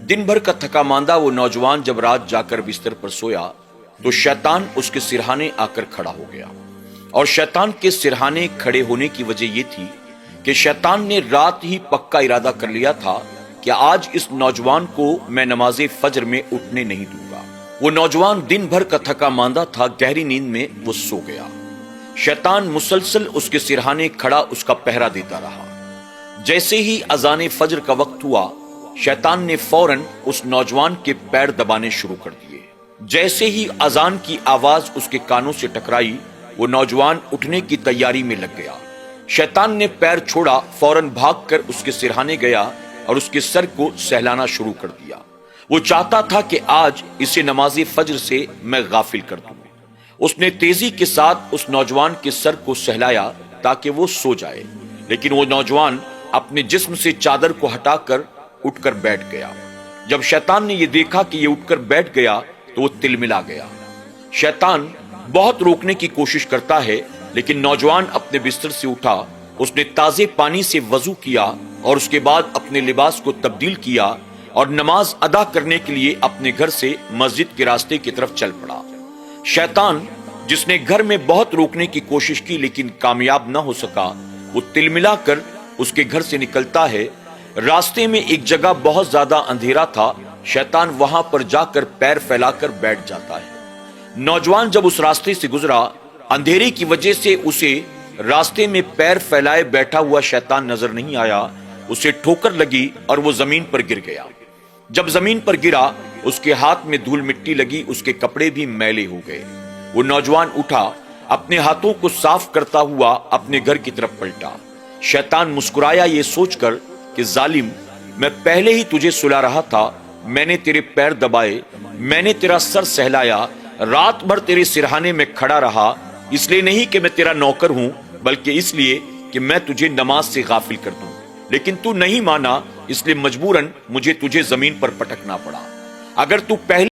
दिन भर का थका मांदा वो नौजवान जब रात जाकर बिस्तर पर सोया तो शैतान उसके सिरहाने आकर खड़ा हो गया। और शैतान के सिरहाने खड़े होने की वजह यह थी कि शैतान ने रात ही पक्का इरादा कर लिया था कि आज इस नौजवान को मैं नमाज़े फजर में उठने नहीं दूंगा। वो नौजवान दिन भर का थका मांदा था, गहरी नींद में वो सो गया। शैतान मुसलसल उसके सिरहाने खड़ा उसका पहरा देता रहा। जैसे ही अजान फजर का वक्त हुआ, शैतान ने फौरन उस नौजवान के पैर दबाने शुरू कर दिए। जैसे ही अजान की आवाज उसके कानों से टकराई, वो नौजवान उठने की तैयारी में लग गया। शैतान ने पैर छोड़ा, फौरन भागकर उसके सिरहाने गया और उसके सर को सहलाना शुरू कर दिया। वो चाहता था कि आज इसे नमाज़े फजर से मैं गाफिल कर दूं। उसने तेजी के साथ उस नौजवान के सर को सहलाया ताकि वो सो जाए, लेकिन वो नौजवान अपने जिस्म से चादर को हटाकर उठकर बैठ गया। जब शैतान ने यह देखा कि ये उठकर बैठ गया तो वो तिलमिला गया। शैतान बहुत रोकने की कोशिश करता है, लेकिन नौजवान अपने बिस्तर से उठा। उसने ताजे पानी से वजू किया और उसके बाद अपने लिबास को तब्दील किया और नमाज अदा करने के लिए अपने घर से मस्जिद के रास्ते की तरफ चल पड़ा। शैतान, जिसने घर में बहुत रोकने की कोशिश की लेकिन कामयाब न हो सका, वो तिलमिला कर उसके घर से निकलता है। रास्ते में एक जगह बहुत ज्यादा अंधेरा था। शैतान वहां पर जाकर पैर फैलाकर बैठ जाता है। नौजवान जब उस रास्ते से गुजरा, अंधेरे की वजह से उसे रास्ते में पैर फैलाए बैठा हुआ शैतान नजर नहीं आया। उसे ठोकर लगी और वो जमीन पर गिर गया। जब जमीन पर गिरा, उसके हाथ में धूल मिट्टी लगी, उसके कपड़े भी मैले हो गए। वो नौजवान उठा, अपने हाथों को साफ करता हुआ अपने घर की तरफ पलटा। शैतान मुस्कुराया ये सोचकर कि जालिम, मैं पहले ही तुझे सुला रहा था। मैंने तेरे पैर दबाए, मैंने तेरा सर सहलाया, रात भर तेरे सिरहाने में खड़ा रहा, इसलिए नहीं कि मैं तेरा नौकर हूं, बल्कि इसलिए कि मैं तुझे नमाज से गाफिल कर दूं। लेकिन तू नहीं माना, इसलिए मजबूरन मुझे तुझे जमीन पर पटकना पड़ा। अगर तू पहले